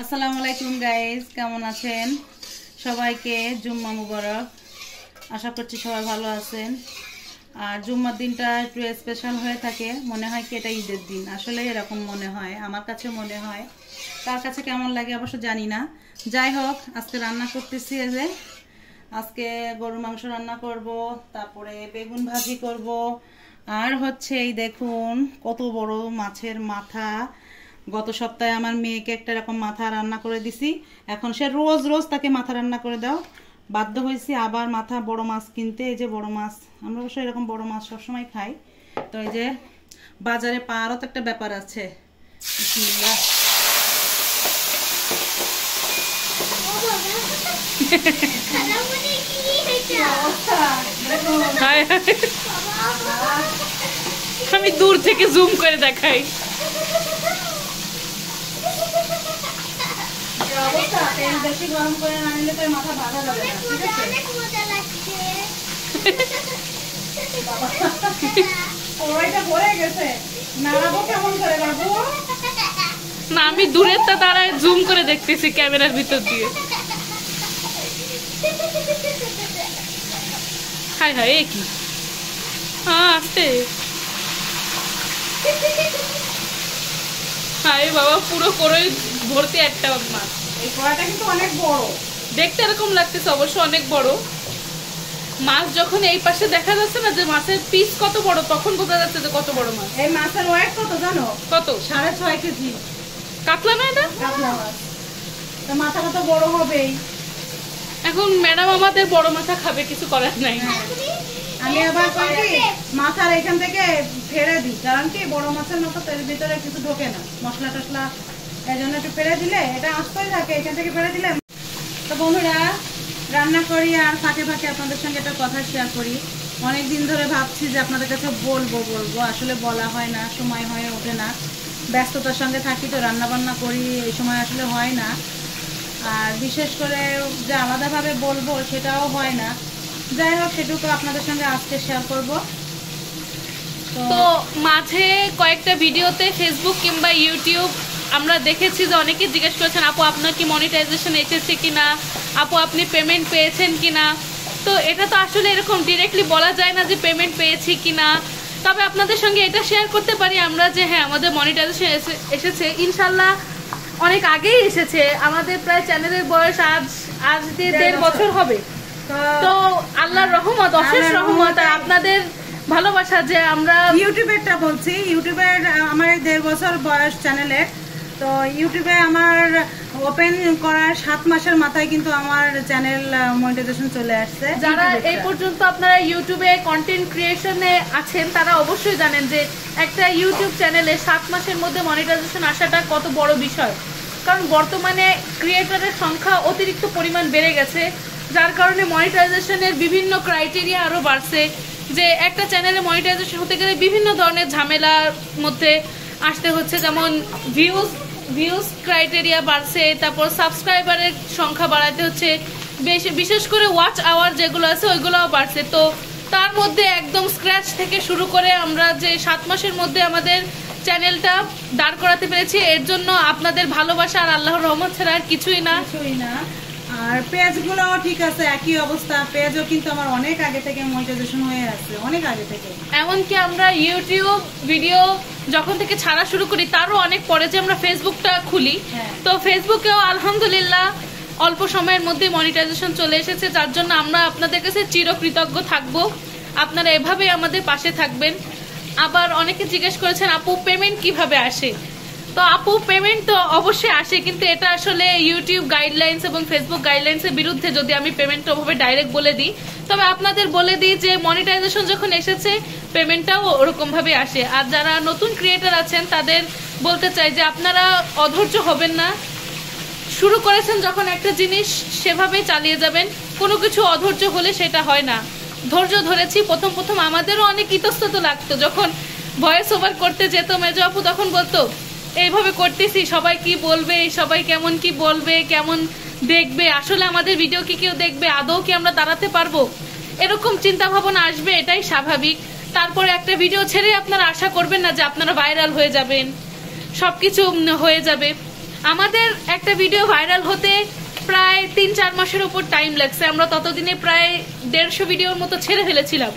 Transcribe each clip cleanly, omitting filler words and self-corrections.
আসসালামু আলাইকুম গাইস, কেমন আছেন? সবাইকে জুম্মা মুবারক। আশা করছি সবাই ভালো আছেন। আর জুম্মার দিনটা একটু স্পেশাল হয়ে থাকে, মনে হয় কি এটা ঈদের দিন। আসলে এরকম মনে হয়, আমার কাছে মনে হয়। তার কাছে কেমন লাগে অবশ্য জানি না। যাই হোক, আজকে রান্না করতেছি। এই যে আজকে গরুর মাংস রান্না করব, তারপরে বেগুন ভাজি করব, আর হচ্ছে এই দেখুন কত বড় মাছের মাথা। গত সপ্তাহে আমার মেয়েকে একটা এরকম মাথা রান্না করে দিছি, এখন সে রোজ রোজ তাকে মাথা রান্না করে দাও, বাধ্য হয়েছি আবার মাথা বড় মাছ কিনতে। এই যে বড় মাছ, আমরা অবশ্য এরকম বড় মাছ সবসময় খাই। তো এই যে বাজারে পাওয়ারও তো একটা ব্যাপার আছে। আমি দূর থেকে জুম করে দেখাই। বেশি গরম করে না নিলে তো মাথা ভাজা যাবে না, ঠিক আছে? ওইটা ভরে গেছে, নাড়াবো কেমন করে বাবু? না, আমি দূরের তা দাঁড়ায় জুম করে দেখতেছি ক্যামেরার ভিতর দিয়ে। হাই হাই, এ কি? হ্যাঁ, আসতে হাই বাবা, পুরো করে ভর্তি একটা মাছ। এই কড়াটা কিন্তু অনেক বড়, দেখতে এরকম লাগতেছে, অবশ্য অনেক বড় মাছ। যখন এই পাশে দেখা যাচ্ছে না যে মাছের পিস কত বড়, তখন বোঝা যাচ্ছে যে কত বড় মাছ। এই মাছের ওয়েট কত জানো? কত? 6.5 কেজি। কাতলা না এটা? কাতলা মাছ। তো মাথাটা তো বড় হবেই। এখন ম্যাডাম আমাদের বড় মাথা খাবে, কিছু করার নাই। আমি আবার করি কি, মাথার এখান থেকে ফেলে দিই, কারণ কি বড় মাছের মতো এর ভিতরে কিছু ঢোকে না, মশলা টসলা, এই জন্য একটু ফেলে দিলে এটা আস্তই থাকে, এখান থেকে ফেলে দিলে। তো বন্ধুরা, রান্না করি আর ফাঁকে ফাঁকে আপনাদের সঙ্গে একটা কথা শেয়ার করি। অনেক দিন ধরে ভাবছি যে আপনাদের কাছে বলবো, আসলে বলা হয় না, সময় হয়ে ওঠে না, ব্যস্ততার সঙ্গে থাকি, তো রান্না বান্না করি, এই সময় আসলে হয় না। আর বিশেষ করে যে আলাদাভাবে বলবো সেটাও হয় না। যাই হোক, সেটুকু আপনাদের সঙ্গে আজকে শেয়ার করব। তো মাঝে কয়েকটা ভিডিওতে ফেসবুক কিংবা ইউটিউব আমরা দেখেছি যে অনেকে জিজ্ঞেস করেছেন, আপু আপনার কি মনিটাইজেশন এসেছে কিনা, আপু আপনি পেমেন্ট পেয়েছেন কিনা। তো এটা তো আসলে এরকম ডিরেক্টলি বলা যায় না যে পেমেন্ট পেয়েছি কিনা। তবে আপনাদের সঙ্গে এটা শেয়ার করতে পারি আমরা যে হ্যাঁ, আমাদের মনিটাইজেশন এসেছে ইনশাল্লাহ, অনেক আগেই এসেছে। আমাদের প্রায় চ্যানেলের বয়স আজ 1.5 বছর হবে। তো আল্লাহর রহমত, অশেষ রহমত, আর আপনাদের ভালোবাসা যে আমরা ইউটিউবেরটা বলছি, ইউটিউবের আমার 1.5 বছর বয়স চ্যানেলের। তো ইউটিউবে আমার ওপেন করার 7 মাসের মাথায় কিন্তু আমার চ্যানেল মনিটাইজেশন চলে আসছে। যারা এই পর্যন্ত আপনারা ইউটিউবে কন্টেন্ট ক্রিয়েশনে আছেন তারা অবশ্যই জানেন যে একটা ইউটিউব চ্যানেলে 7 মাসের মধ্যে মনিটাইজেশন আসাটা কত বড় বিষয়। কারণ বর্তমানে ক্রিয়েটরের সংখ্যা অতিরিক্ত পরিমাণ বেড়ে গেছে, যার কারণে মনিটাইজেশনের বিভিন্ন ক্রাইটেরিয়া আরও বাড়ছে। যে একটা চ্যানেলে মনিটাইজেশন হতে গেলে বিভিন্ন ধরনের ঝামেলার মধ্যে আসতে হচ্ছে, যেমন ভিউজ ক্রাইটেরিয়া বাড়ছে, তারপর সাবস্ক্রাইবারের সংখ্যা বাড়াতে হচ্ছে, বিশেষ করে ওয়াচ আওয়ার যেগুলো আছে ওইগুলোও বাড়ছে। তো তার মধ্যে একদম স্ক্র্যাচ থেকে শুরু করে আমরা যে 7 মাসের মধ্যে আমাদের চ্যানেলটা দাঁড় করাতে পেরেছি, এর জন্য আপনাদের ভালোবাসা আর আল্লাহর রহমত ছাড়া আর কিছুই না। আর পেজগুলো ঠিক আছে, একই অবস্থা। পেজও কিন্তু আমার অনেক আগে থেকে মনিটাইজেশন হয়ে আছে, অনেক আগে থেকে। এমনকি আমরা ইউটিউব ভিডিও যখন থেকে ছাড়া শুরু করি তারও অনেক পরে যে আমরা ফেসবুকটা খুলি, তো ফেসবুকেও আলহামদুলিল্লাহ অল্প সময়ের মধ্যে মনিটাইজেশন চলে এসেছে, যার জন্য আমরা আপনাদের কাছে চিরকৃতজ্ঞ থাকবো। আপনারা এভাবে আমাদের পাশে থাকবেন। আবার অনেকে জিজ্ঞেস করেছেন আপু পেমেন্ট কিভাবে আসে। তো আপু পেমেন্ট তো অবশ্যই আসে, কিন্তু এটা আসলে ইউটিউব গাইডলাইন্স এবং ফেসবুক গাইডলাইন্সের বিরুদ্ধে যদি আমি পেমেন্টটা ওভাবে ডাইরেক্ট বলে দিই। তবে আপনাদের বলে দিই যে মনিটাইজেশন যখন এসেছে পেমেন্টটাও ওরকমভাবে আসে। আর যারা নতুন ক্রিয়েটর আছেন তাদের বলতে চাই যে আপনারা অধৈর্য হবেন না, শুরু করেছেন যখন একটা জিনিস সেভাবেই চালিয়ে যাবেন। কোনো কিছু অধৈর্য হলে সেটা হয় না। ধৈর্য ধরেছি। প্রথম আমাদেরও অনেক ইতস্তত লাগতো, যখন ভয়েস ওভার করতে যেত মেজো আপু তখন বলতো এইভাবে করতেছি, সবাই কি বলবে, সবাই কেমন কি বলবে, কেমন দেখবে, আসলে আমাদের ভিডিও কি কেউ দেখবে, আদৌ কি আমরা দাঁড়াতে পারবো, এরকম চিন্তা ভাবনা আসবে, এটাই স্বাভাবিক। তারপরে একটা ভিডিও ছেড়ে আপনারা আশা করবেন না যে আপনারা ভাইরাল হয়ে যাবেন, সবকিছু হয়ে যাবে। আমাদের একটা ভিডিও ভাইরাল হতে প্রায় 3-4 মাসের উপর টাইম লাগছে। আমরা ততদিনে প্রায় 150 ভিডিওর মতো ছেড়ে ফেলেছিলাম।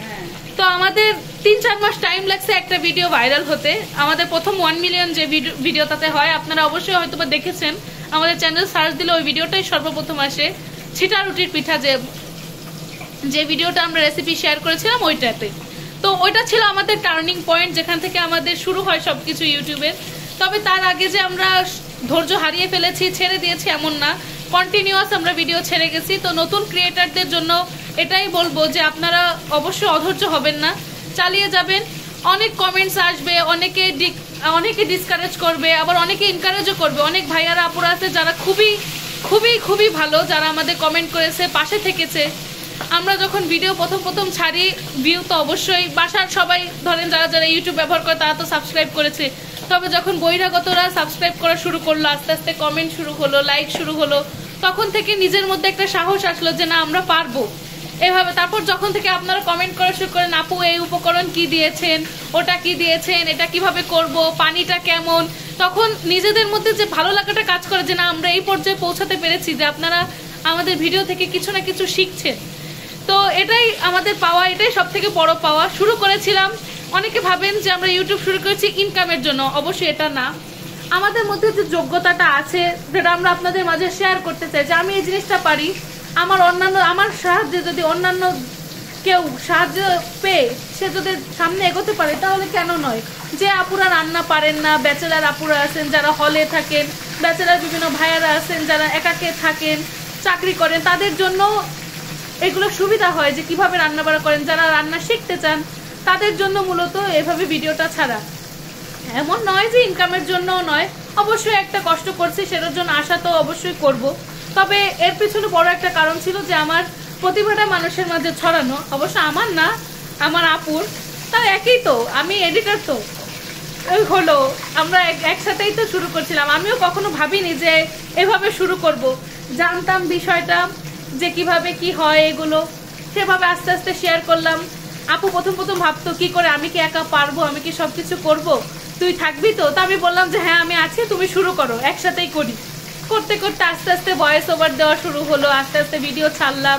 তো আমাদের 3-4 মাস টাইম লাগছে একটা ভিডিও ভাইরাল হতে। আমাদের প্রথম 1 মিলিয়ন যে ভিডিও তাতে হয়, আপনারা অবশ্যই হয়তো বা দেখেছেন, আমাদের চ্যানেল সার্চ দিলে ওই ভিডিওটাই সর্বপ্রথম আসে। ছিটা রুটির পিঠা যে ভিডিওটা আমরা রেসিপি শেয়ার করেছিলাম ওইটাতে। তো ওইটা ছিল আমাদের টার্নিং পয়েন্ট, যেখান থেকে আমাদের শুরু হয় সবকিছু ইউটিউবের। তবে তার আগে যে আমরা ধৈর্য হারিয়ে ফেলেছি, ছেড়ে দিয়েছি এমন না, কন্টিনিউয়াস আমরা ভিডিও ছেড়ে গেছি। তো নতুন ক্রিয়েটারদের জন্য এটাই বলবো যে আপনারা অবশ্যই অধৈর্য হবেন না, চালিয়ে যাবেন। অনেক কমেন্টস আসবে, অনেকে ডিসকারেজ করবে, আবার অনেকে এনকারেজও করবে। অনেক ভাইয়ারা আপুরা আছে যারা খুবই খুবই খুবই ভালো, যারা আমাদের কমেন্ট করেছে, পাশে থেকেছে। আমরা যখন ভিডিও প্রথম ছাড়ি, ভিউ তো অবশ্যই বাসার সবাই ধরেন যারা ইউটিউব ব্যবহার করে তারা তো সাবস্ক্রাইব করেছে। তবে যখন বহিরাগতরা সাবস্ক্রাইব করা শুরু করলো, আস্তে আস্তে কমেন্ট শুরু হলো, লাইক শুরু হলো, তখন থেকে নিজের মধ্যে একটা সাহস আসলো যে না, আমরা পারবো এভাবে। তারপর যখন থেকে আপনারা কমেন্ট করা শুরু করেন, আপু এই উপকরণ কি দিয়েছেন, ওটা কি দিয়েছেন, এটা কিভাবে করব, পানিটা কেমন, তখন নিজেদের মধ্যে যে ভালো লাগাটা কাজ করে যে না, আমরা এই পর্যায়ে পৌঁছাতে পেরেছি, যে আপনারা আমাদের ভিডিও থেকে কিছু না কিছু শিখছেন। তো এটাই আমাদের পাওয়া, এটাই সব থেকে বড় পাওয়া। শুরু করেছিলাম, অনেকে ভাবেন যে আমরা ইউটিউব শুরু করেছি ইনকামের জন্য, অবশ্যই এটা না। আমাদের মধ্যে যে যোগ্যতাটা আছে, যেটা আমরা আপনাদের মাঝে শেয়ার করতে চাই, যে আমি এই জিনিসটা পারি, আমার সাহায্যে যদি অন্যান্য কেউ সাহায্য পেয়ে সে যদি সামনে এগোতে পারে, তাহলে কেন নয়। যে আপুরা রান্না পারেন না, ব্যাচেলার আপুরা আছেন যারা হলে থাকেন, ব্যাচেলার বিভিন্ন ভাইয়ারা আছেন যারা একাকে থাকেন, চাকরি করেন, তাদের জন্য এগুলো সুবিধা হয় যে কিভাবে রান্না বাড়া করেন। যারা রান্না শিখতে চান তাদের জন্য মূলত এভাবে ভিডিওটা ছাড়া। এমন নয় যে ইনকামের জন্যও নয়, অবশ্যই একটা কষ্ট করছি, সেটার জন্য আশা তো অবশ্যই করব। তবে এর পিছনে বড় একটা কারণ ছিল যে আমার প্রতিভাটা মানুষের মাঝে ছড়ানো। অবশ্য আমার না, আমার আপুর, তার একই তো, আমি এডিটর তো, ওই হলো আমরা একসাথেই তো শুরু করছিলাম। আমিও কখনো ভাবিনি যে এভাবে শুরু করব, জানতাম বিষয়টা যে কিভাবে কি হয় এগুলো, সেভাবে আস্তে আস্তে শেয়ার করলাম। আপু প্রথম ভাবতো কি করে, আমি কি একা পারবো, আমি কি সবকিছু করব, তুই থাকবি তো? আমি বললাম যে হ্যাঁ আমি আছি, তুমি শুরু করো, একসাথেই করি। করতে করতে আস্তে আস্তে ভয়েস ওভার দেওয়া শুরু হলো, আস্তে আস্তে ভিডিও ছাড়লাম,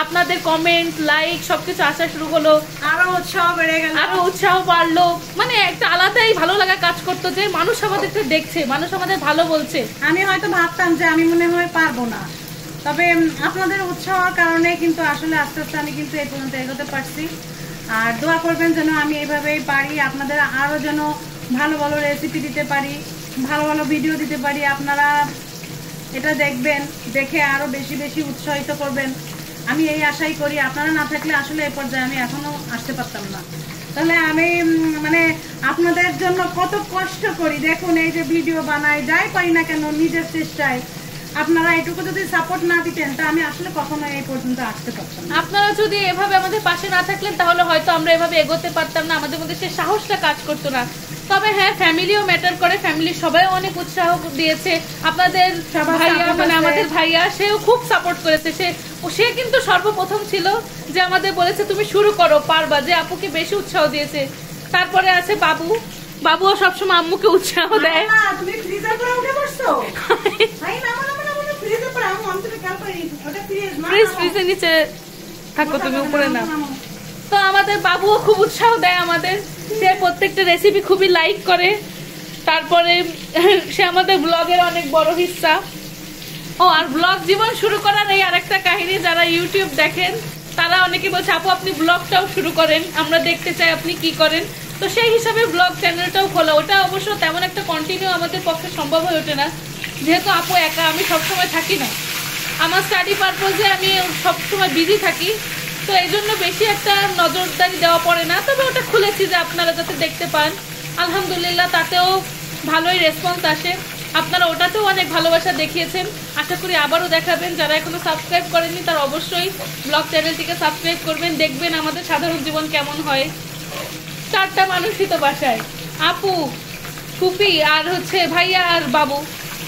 আপনাদের কমেন্ট লাইক সবকিছু আসা শুরু হলো, আরো উৎসাহ বেড়ে গেল, আরো উৎসাহ বাড়লো। মানে একটা আলাদাই ভালো লাগা কাজ করতো যে মানুষ আমাদেরকে দেখছে, মানুষ আমাদের ভালো বলছে। আমি হয়তো ভাবতাম যে আমি মনে হয় পারবো না, তবে আপনাদের উৎসাহের কারণে কিন্তু আসলে আস্তে আস্তে আমি কিন্তু এই পর্যন্ত এগোতে পারছি। আর দোয়া করবেন যেন আমি এইভাবেই পারি, আপনাদের আরো যেন ভালো ভালো রেসিপি দিতে পারি, ভালো ভালো ভিডিও দিতে পারি। আপনারা এটা দেখবেন, দেখে আরো বেশি বেশি উৎসাহিত করবেন, আমি এই আশাই করি। আপনারা না থাকলে আসলে এই পর্যায়ে আমি এখনো আসতে পারতাম না। তাহলে আমি মানে আপনাদের জন্য কত কষ্ট করি, দেখুন এই যে ভিডিও বানাই, যাই পারি না কেন নিজের চেষ্টায়। আপনারা এটুকু যদি সাপোর্ট না দিতেন তা আমি আসলে কখনো এই পর্যন্ত আসতে পারতাম না। আপনারা যদি এভাবে আমাদের পাশে না থাকলেন তাহলে হয়তো আমরা এভাবে এগোতে পারতাম না, আমাদের মধ্যে সে সাহসটা কাজ করতো না। তবে হ্যাঁ, ফ্যামিলিও ম্যাটার করে, ফ্যামিলির সবাই অনেক উৎসাহ দিয়েছে। আপনাদের ভাইয়া, মানে আমাদের ভাইয়া, সেও খুব সাপোর্ট করেছে। সে কিন্তু সর্বপ্রথম ছিল যে আমাদের বলেছে তুমি শুরু করো, পারবা, যে আপুকে বেশি উৎসাহ দিয়েছে। তারপরে আছে বাবুও সবসময় আম্মুকে উৎসাহ দেয়। তুমি ফ্রিজের পরে উঠে বসছো? ভাই না না না, ফ্রিজের পরে আমি তো খেয়াল করি, ওটা ফ্রিজ না, ফ্রিজের নিচে থাকো, তুমি উপরে না। তো আমাদের বাবুও খুব উৎসাহ দেয় আমাদের, সে প্রত্যেকটা রেসিপি খুবই লাইক করে। তারপরে সে আমাদের ব্লগের অনেক বড় হিস্সা। আর ব্লগ জীবন শুরু করার এই আরেকটা কাহিনী, যারা ইউটিউব দেখেন তারা অনেকে বলছে আপু আপনি ব্লগটাও শুরু করেন, আমরা দেখতে চাই আপনি কি করেন। তো সেই হিসাবে ব্লগ চ্যানেলটাও খোলা। ওটা অবশ্য তেমন একটা কন্টিনিউ আমাদের পক্ষে সম্ভব হয়ে ওঠে না, যেহেতু আপু একা, আমি সবসময় থাকি না, আমার স্টাডি পারপোজে আমি সবসময় বিজি থাকি। তো এই জন্য বেশি একটা নজরদারি দেওয়া পড়ে না। তবে ওটা খুলেছি যে আপনারা যাতে দেখতে পান। আলহামদুলিল্লাহ তাতেও ভালোই রেসপন্স আসে। আপনারা ওটাতেও অনেক ভালোবাসা দেখিয়েছেন, আশা করি আবারও দেখাবেন। যারা এখনো সাবস্ক্রাইব করেননি তারা অবশ্যই ব্লগ চ্যানেলটিকে সাবস্ক্রাইব করবেন, দেখবেন আমাদের সাধারণ জীবন কেমন হয়। 4টা মানুষই তো বাসায়, আপু, ফুপি আর হচ্ছে ভাইয়া আর বাবু,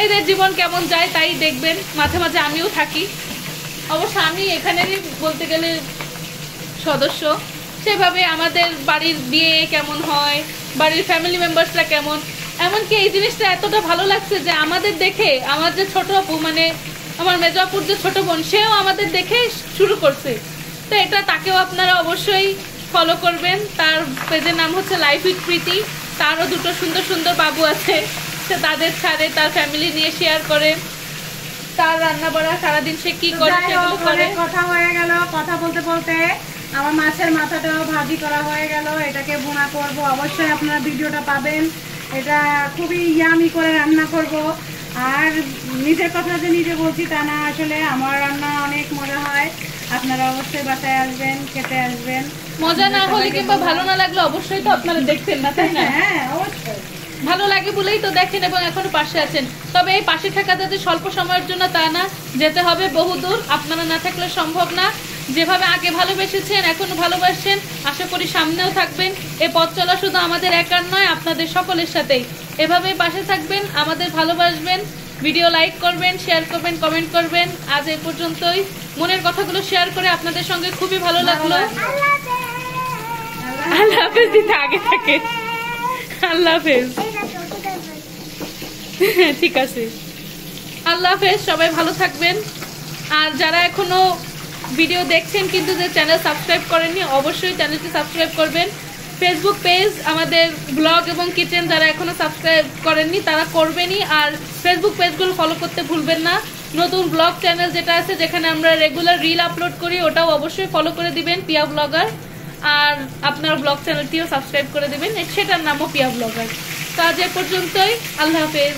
এদের জীবন কেমন যায় তাই দেখবেন। মাঝে মাঝে আমিও থাকি, অবশ্য আমি এখানেরই বলতে গেলে সদস্য। সেভাবে আমাদের বাড়ির বিয়ে কেমন হয়, বাড়ির ফ্যামিলি মেম্বার্সরা কেমন, এমনকি এই জিনিসটা এতটা ভালো লাগছে যে আমাদের দেখে আমার যে ছোট আপু মানে আমার মেজো আপুর যে ছোট বোন সেও আমাদের দেখে শুরু করছে। তো এটা তাকেও আপনারা অবশ্যই ফলো করবেন। তার পেজের নাম হচ্ছে লাইফ উইথ প্রীতি। তারও দুটো সুন্দর সুন্দর বাবু আছে, সে তাদের ছাড়ে, তার ফ্যামিলি নিয়ে শেয়ার করে, তার রান্না বাড়া সারাদিন সে কি করে সেগুলো করে। কথা হয়ে গেল, কথা বলতে বলতে আমার মাছের মাথাটাও ভাজি করা হয়ে গেল। এটাকে ভুনা করব, অবশ্যই আপনারা ভিডিওটা পাবেন। এটা খুবই ইয়ামি করে রান্না করব। আর নিজের কথা যে নিজে বলছি তা না, আসলে আমার রান্না অনেক মজা হয়। আপনারা অবশ্যই বাসায় আসবেন, খেতে আসবেন। মজা না হলে কিংবা ভালো না লাগলে অবশ্যই তো আপনারা দেখছেন না, তাই না? হ্যাঁ অবশ্যই ভালো লাগে বলেই তো দেখেন এবং এখনো পাশে আছেন। তবে এই পাশে থাকা যাতে স্বল্প সময়ের জন্য তা না, যেতে হবে বহুদূর। আপনারা না থাকলে সম্ভব না। যেভাবে আগে ভালোবেসেছেন, এখনো ভালোবাসছেন, আশা করি সামনেও থাকবেন। এই পথ চলা শুধু আমাদের একার নয়, আপনাদের সকলের সাথেই। এভাবেই পাশে থাকবেন, আমাদের ভালোবাসবেন, ভিডিও লাইক করবেন, শেয়ার করবেন, কমেন্ট করবেন। আজ এই পর্যন্তই। মনের কথাগুলো শেয়ার করে আপনাদের সঙ্গে খুবই ভালো লাগলো। আল্লাহ হাফেজ দিতে আগে থাকে। আল্লাহ হাফেজ। ঠিক আছে, আল্লাহ হাফেজ। সবাই ভালো থাকবেন। আর যারা এখনো ভিডিও দেখছেন কিন্তু যে চ্যানেল সাবস্ক্রাইব করেননি, অবশ্যই চ্যানেলটি সাবস্ক্রাইব করবেন। ফেসবুক পেজ আমাদের ব্লগ এবং কিচেন যারা এখনো সাবস্ক্রাইব করেননি তারা করবেনই। আর ফেসবুক পেজগুলো ফলো করতে ভুলবেন না। নতুন ব্লগ চ্যানেল যেটা আছে, যেখানে আমরা রেগুলার রিল আপলোড করি, ওটাও অবশ্যই ফলো করে দিবেন, পিয়া ব্লগার। আর আপনার ব্লগ চ্যানেলটিও সাবস্ক্রাইব করে দিবেন, সেটার নামও পিয়া ব্লগার। তো আজ এ পর্যন্তই। আল্লাহ হাফেজ।